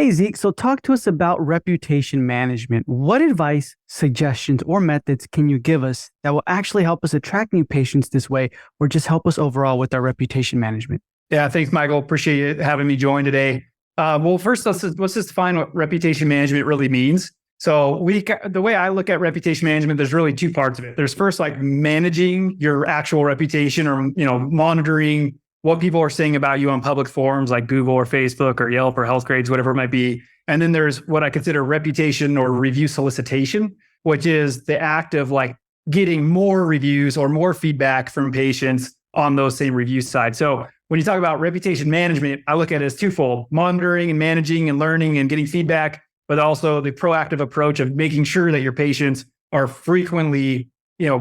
Hey, Zeke, so talk to us about reputation management. What advice, suggestions, or methods can you give us that will actually help us attract new patients this way or just help us overall with our reputation management? Yeah, thanks, Michael. Appreciate you having me join today. Well, first, let's just define what reputation management really means. So the way I look at reputation management, there's really two parts of it. There's first like managing your actual reputation or, monitoring what people are saying about you on public forums like Google or Facebook or Yelp or Healthgrades, whatever it might be. And then there's what I consider reputation or review solicitation, which is the act of like getting more reviews or more feedback from patients on those same review sides. So when you talk about reputation management, I look at it as twofold: monitoring and managing and learning and getting feedback, but also the proactive approach of making sure that your patients are frequently,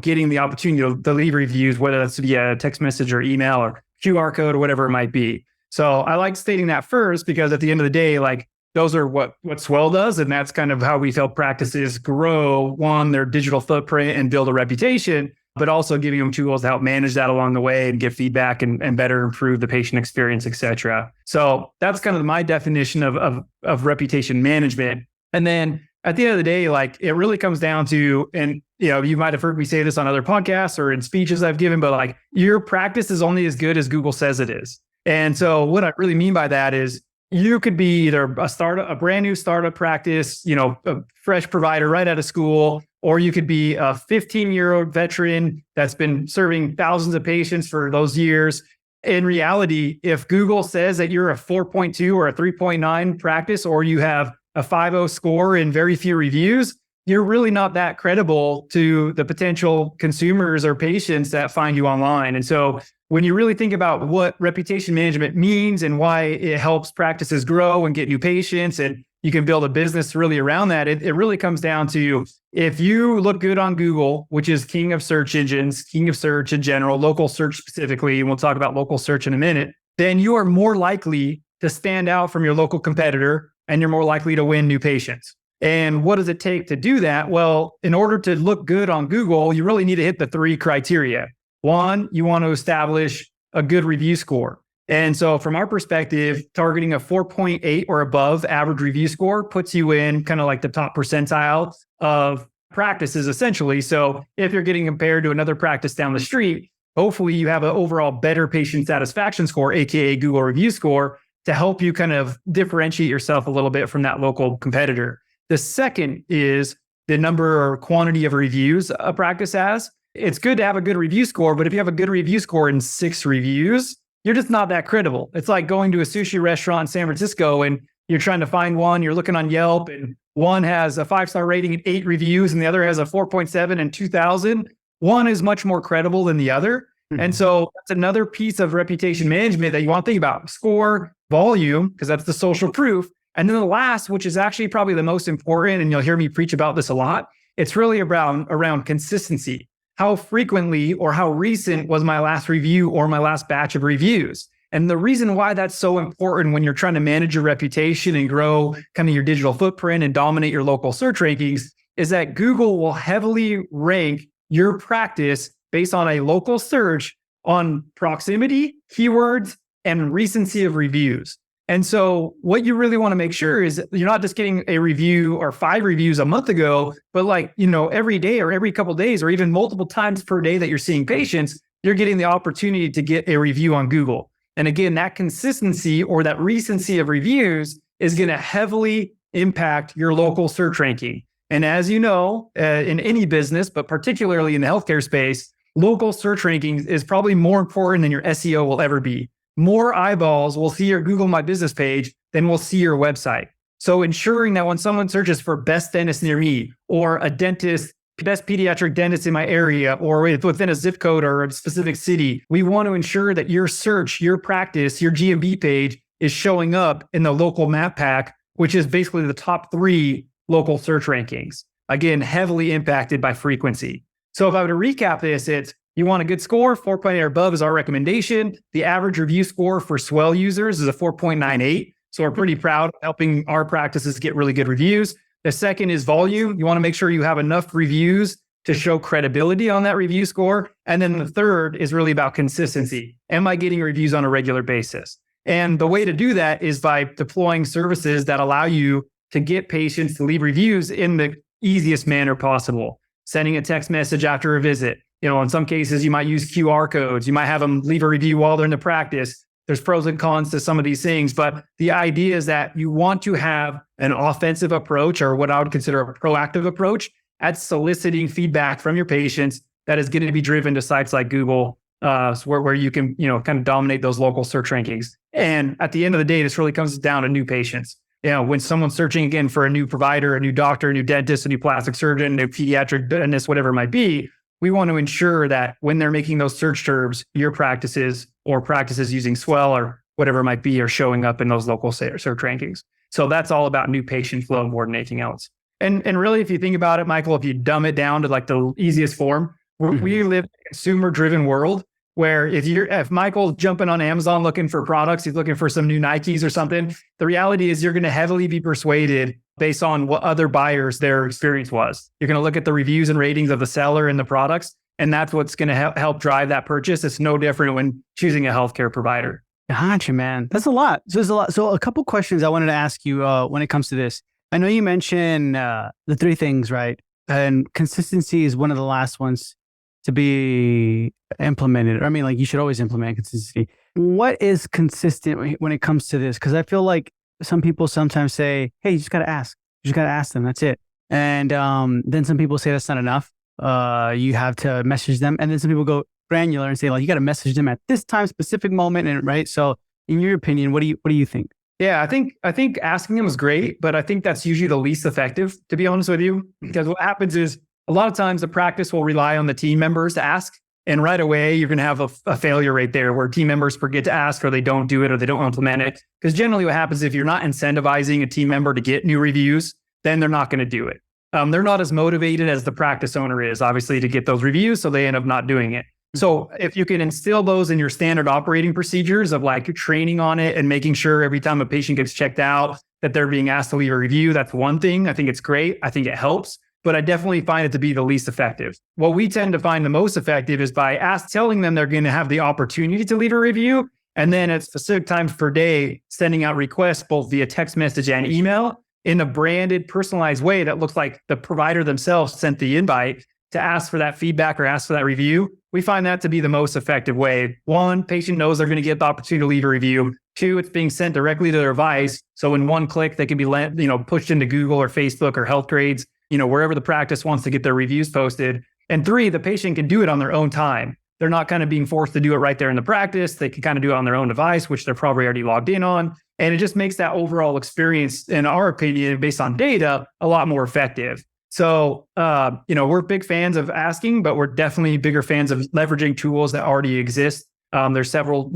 getting the opportunity to leave reviews, whether that's via text message or email or QR code or whatever it might be. So I like stating that first because at the end of the day, like those are what Swell does. And that's kind of how we help practices grow, one, their digital footprint and build a reputation, but also giving them tools to help manage that along the way and give feedback and better improve the patient experience, et cetera. So that's kind of my definition of reputation management. And then at the end of the day, like it really comes down to, and you might have heard me say this on other podcasts or in speeches I've given, but like your practice is only as good as Google says it is. And so what I really mean by that is you could be either a brand new startup practice, a fresh provider right out of school, or you could be a 15-year-old veteran that's been serving thousands of patients for those years. In reality, if Google says that you're a 4.2 or a 3.9 practice, or you have a 5.0 score and very few reviews, you're really not that credible to the potential consumers or patients that find you online. And so when you really think about what reputation management means and why it helps practices grow and get new patients, and you can build a business really around that, it really comes down to, if you look good on Google, which is king of search engines, king of search in general, local search specifically, and we'll talk about local search in a minute, then you are more likely to stand out from your local competitor and you're more likely to win new patients. And what does it take to do that? Well, in order to look good on Google, you really need to hit the three criteria. One, you want to establish a good review score. And so from our perspective, targeting a 4.8 or above average review score puts you in kind of like the top percentile of practices, essentially. So if you're getting compared to another practice down the street, hopefully you have an overall better patient satisfaction score, AKA Google review score, to help you kind of differentiate yourself a little bit from that local competitor. The second is the number or quantity of reviews a practice has. It's good to have a good review score, but if you have a good review score in 6 reviews, you're just not that credible. It's like going to a sushi restaurant in San Francisco and you're trying to find one, you're looking on Yelp and one has a 5-star rating and 8 reviews and the other has a 4.7 and 2,000. One is much more credible than the other. Mm-hmm. And so that's another piece of reputation management that you want to think about: score, volume, because that's the social proof. And then the last, which is actually probably the most important, and you'll hear me preach about this a lot, it's really around consistency. How frequently or how recent was my last review or my last batch of reviews? And the reason why that's so important when you're trying to manage your reputation and grow kind of your digital footprint and dominate your local search rankings is that Google will heavily rank your practice based on a local search on proximity, keywords, and recency of reviews. And so what you really want to make sure is you're not just getting a review or 5 reviews a month ago, but like, every day or every couple of days or even multiple times per day that you're seeing patients, you're getting the opportunity to get a review on Google. And again, that consistency or that recency of reviews is going to heavily impact your local search ranking. And as you know, in any business, but particularly in the healthcare space, local search rankings is probably more important than your SEO will ever be. More eyeballs will see your Google My Business page than will see your website. So ensuring that when someone searches for best dentist near me or a dentist, best pediatric dentist in my area or within a zip code or a specific city, we want to ensure that your search, your practice, your GMB page is showing up in the local map pack, which is basically the top 3 local search rankings. Again, heavily impacted by frequency. So if I were to recap this, it's you want a good score, 4.8 or above is our recommendation. The average review score for Swell users is a 4.98. So we're pretty proud of helping our practices get really good reviews. The second is volume. You want to make sure you have enough reviews to show credibility on that review score. And then the third is really about consistency. Am I getting reviews on a regular basis? And the way to do that is by deploying services that allow you to get patients to leave reviews in the easiest manner possible. Sending a text message after a visit. In some cases, you might use QR codes. You might have them leave a review while they're in the practice. There's pros and cons to some of these things, but the idea is that you want to have an offensive approach, or what I would consider a proactive approach, at soliciting feedback from your patients that is going to be driven to sites like Google, where you can, kind of dominate those local search rankings. And at the end of the day, this really comes down to new patients. When someone's searching again for a new provider, a new doctor, a new dentist, a new plastic surgeon, a new pediatric dentist, whatever it might be, we want to ensure that when they're making those search terms, your practices or practices using Swell or whatever it might be are showing up in those local search rankings. So that's all about new patient flow more than anything else. And really, if you think about it, Michael, if you dumb it down to like the easiest form, we live in a consumer-driven world where if Michael's jumping on Amazon looking for products, he's looking for some new Nikes or something, the reality is you're going to heavily be persuaded based on what other buyers their experience was. You're going to look at the reviews and ratings of the seller and the products, and that's what's going to help drive that purchase. It's no different when choosing a healthcare provider. Gotcha, man. That's a lot. So there's a lot. So a couple questions I wanted to ask you when it comes to this. I know you mentioned the three things, right? And consistency is one of the last ones to be implemented. I mean, like, you should always implement consistency. What is consistent when it comes to this? Because I feel like some people sometimes say, hey, you just got to ask. You just got to ask them. That's it. And then some people say that's not enough. You have to message them. And then some people go granular and say, like, you got to message them at this time, specific moment. And right. So in your opinion, what do you think? Yeah, I think asking them is great, but I think that's usually the least effective, to be honest with you, because what happens is a lot of times the practice will rely on the team members to ask. And right away, you're going to have a failure right there where team members forget to ask, or they don't do it, or they don't implement it. Because generally what happens if you're not incentivizing a team member to get new reviews, then they're not going to do it. They're not as motivated as the practice owner is, obviously, to get those reviews. So they end up not doing it. So if you can instill those in your standard operating procedures of like training on it and making sure every time a patient gets checked out that they're being asked to leave a review, that's one thing. I think it's great. I think it helps. But I definitely find it to be the least effective. What we tend to find the most effective is by telling them they're going to have the opportunity to leave a review. And then at specific times per day, sending out requests both via text message and email in a branded, personalized way that looks like the provider themselves sent the invite to ask for that feedback or ask for that review. We find that to be the most effective way. One, patient knows they're going to get the opportunity to leave a review. Two, it's being sent directly to their device. So in one click, they can be pushed into Google or Facebook or Health Grades, wherever the practice wants to get their reviews posted. And three, the patient can do it on their own time. They're not kind of being forced to do it right there in the practice. They can kind of do it on their own device, which they're probably already logged in on. And it just makes that overall experience, in our opinion, based on data, a lot more effective. So, we're big fans of asking, but we're definitely bigger fans of leveraging tools that already exist. There's several,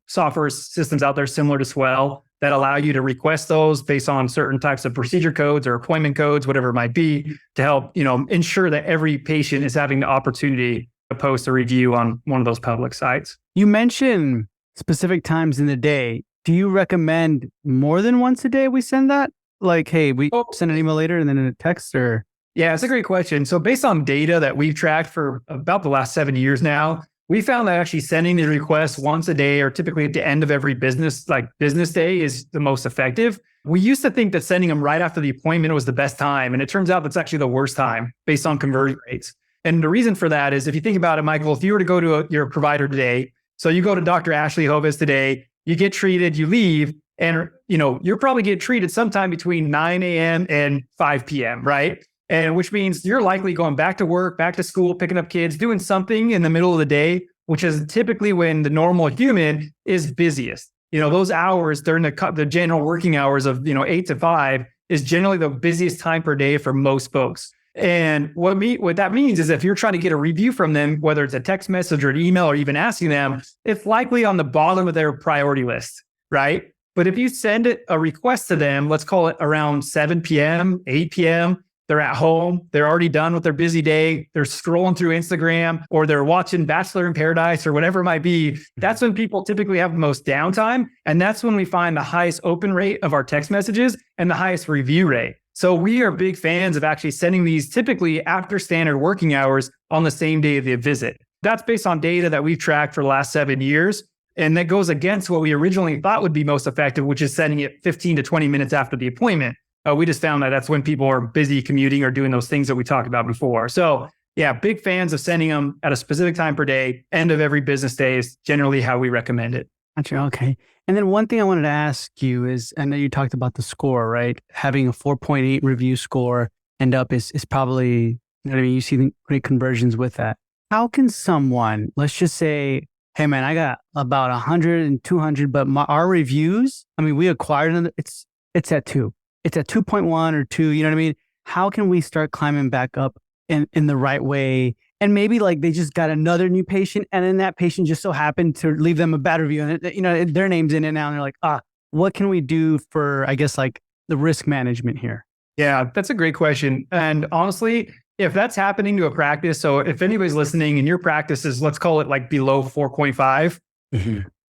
software systems out there similar to Swell that allow you to request those based on certain types of procedure codes or appointment codes, whatever it might be, to help, ensure that every patient is having the opportunity to post a review on one of those public sites. You mentioned specific times in the day. Do you recommend more than once a day we send that? Like, hey, we send an email later and then a text, or? Yeah, it's a great question. So based on data that we've tracked for about the last 7 years now, we found that actually sending the requests once a day or typically at the end of every business day is the most effective. We used to think that sending them right after the appointment was the best time. And it turns out that's actually the worst time based on conversion rates. And the reason for that is if you think about it, Michael, if you were to go to your provider today, so you go to Dr. Ashley Hovis today, you get treated, you leave, and you're probably get treated sometime between 9 a.m. and 5 p.m., right? And which means you're likely going back to work, back to school, picking up kids, doing something in the middle of the day, which is typically when the normal human is busiest. Those hours during the general working hours of 8 to 5 is generally the busiest time per day for most folks. And what that means is if you're trying to get a review from them, whether it's a text message or an email or even asking them, it's likely on the bottom of their priority list, right? But if you send a request to them, let's call it around 7 p.m., 8 p.m., they're at home, they're already done with their busy day, they're scrolling through Instagram, or they're watching Bachelor in Paradise or whatever it might be. That's when people typically have the most downtime. And that's when we find the highest open rate of our text messages and the highest review rate. So we are big fans of actually sending these typically after standard working hours on the same day of the visit. That's based on data that we've tracked for the last 7 years. And that goes against what we originally thought would be most effective, which is setting it 15 to 20 minutes after the appointment. We just found that that's when people are busy commuting or doing those things that we talked about before. So yeah, big fans of sending them at a specific time per day. End of every business day is generally how we recommend it. Gotcha. Okay. And then one thing I wanted to ask you is, I know you talked about the score, right? Having a 4.8 review score end up is probably, you know what I mean? You see great conversions with that. How can someone, let's just say, hey man, I got about 100 and 200, but our reviews, I mean, we acquired them. It's at 2. It's at 2.1 or 2. You know what I mean? How can we start climbing back up in the right way? And maybe like they just got another new patient, and then that patient just so happened to leave them a bad review, and you know their name's in it now, and they're like, what can we do for, I guess, like the risk management here? Yeah, that's a great question. And honestly, if that's happening to a practice, so if anybody's listening and your practice is, let's call it like below 4.5,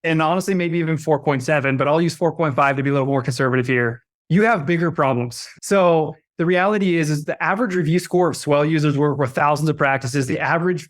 and honestly, maybe even 4.7, but I'll use 4.5 to be a little more conservative here. You have bigger problems. So the reality is the average review score of Swell users work with thousands of practices. The average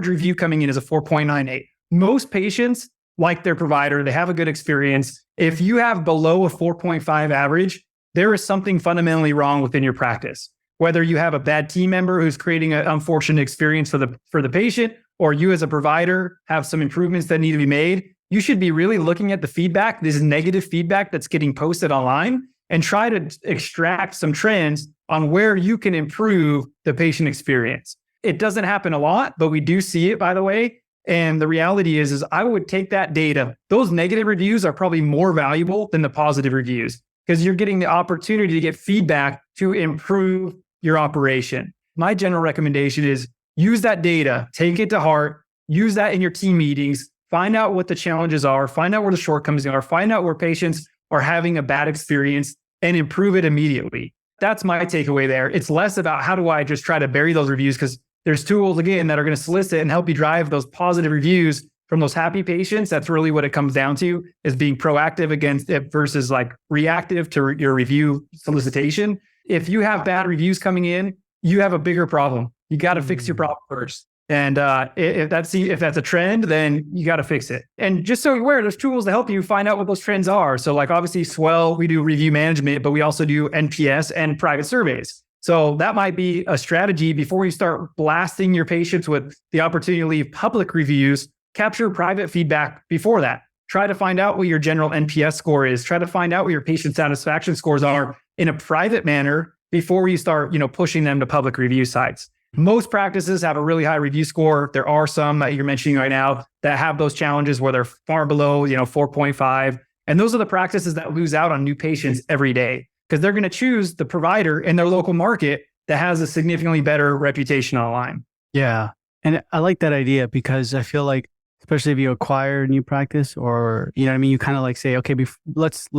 review coming in is a 4.98. Most patients like their provider. They have a good experience. If you have below a 4.5 average, there is something fundamentally wrong within your practice. Whether you have a bad team member who's creating an unfortunate experience for the patient, or you as a provider have some improvements that need to be made, you should be really looking at the feedback, this negative feedback that's getting posted online, and try to extract some trends on where you can improve the patient experience. It doesn't happen a lot, but we do see it, by the way. And the reality is I would take that data. Those negative reviews are probably more valuable than the positive reviews, because you're getting the opportunity to get feedback to improve your operation. My general recommendation is use that data, take it to heart, use that in your team meetings, find out what the challenges are, find out where the shortcomings are, find out where patients are having a bad experience, and improve it immediately. That's my takeaway there. It's less about how do I just try to bury those reviews, because there's tools, again, that are going to solicit and help you drive those positive reviews from those happy patients. That's really what it comes down to, is being proactive against it versus like reactive to your review solicitation. If you have bad reviews coming in, you have a bigger problem. You got to fix your problem first. And if that's a trend, then you got to fix it. And just so you're aware, there's tools to help you find out what those trends are. So like obviously Swell, we do review management, but we also do NPS and private surveys. So that might be a strategy before you start blasting your patients with the opportunity to leave public reviews. Capture private feedback before that. Try to find out what your general NPS score is. Try to find out what your patient satisfaction scores are in a private manner before you start, pushing them to public review sites. Most practices have a really high review score. There are some that you're mentioning right now that have those challenges where they're far below, 4.5. And those are the practices that lose out on new patients every day, because they're going to choose the provider in their local market that has a significantly better reputation online. Yeah. And I like that idea, because I feel like, especially if you acquire a new practice, or, you kind of like say, okay, let's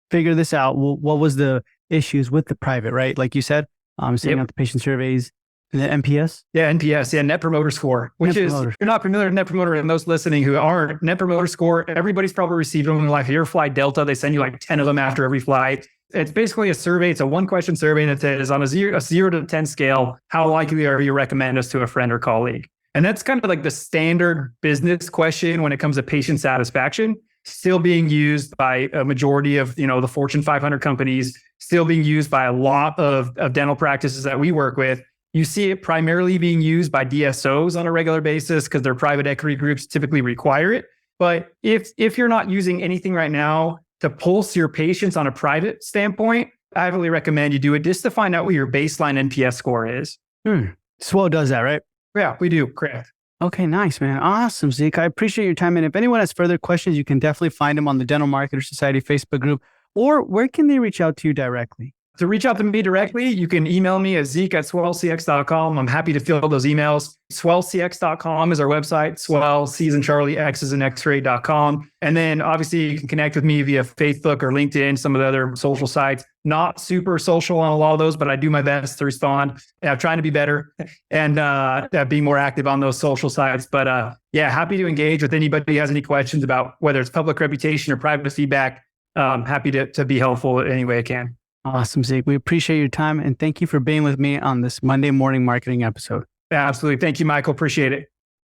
figure this out. What was the issues with the private, right? Like you said, sending out the patient surveys. The NPS? Yeah, NPS. Yeah, Net Promoter Score, which is, if you're not familiar with Net Promoter, and those listening who aren't, Net Promoter Score, everybody's probably received them in their life. If you're fly Delta, they send you like 10 of them after every flight. It's basically a survey. It's a 1-question survey, and it says on a 0 to 10 scale, how likely are you to recommend us to a friend or colleague? And that's kind of like the standard business question when it comes to patient satisfaction, still being used by a majority of, the Fortune 500 companies, still being used by a lot of dental practices that we work with. You see it primarily being used by DSOs on a regular basis because their private equity groups typically require it. But if you're not using anything right now to pulse your patients on a private standpoint, I really recommend you do it just to find out what your baseline NPS score is. Swell does that, right? Yeah, we do. Correct. Okay, nice, man. Awesome, Zeke. I appreciate your time. And if anyone has further questions, you can definitely find them on the Dental Marketer Society Facebook group, or where can they reach out to you directly? To reach out to me directly, you can email me at zeke@swellcx.com. I'm happy to field those emails. Swellcx.com is our website. Swell, C as in Charlie, X as in X-ray.com. And then obviously you can connect with me via Facebook or LinkedIn, some of the other social sites. Not super social on a lot of those, but I do my best to respond. I'm trying to be better and being more active on those social sites. But happy to engage with anybody who has any questions about whether it's public reputation or private feedback. Happy to be helpful any way I can. Awesome, Zeke. We appreciate your time, and thank you for being with me on this Monday morning marketing episode. Absolutely. Thank you, Michael. Appreciate it.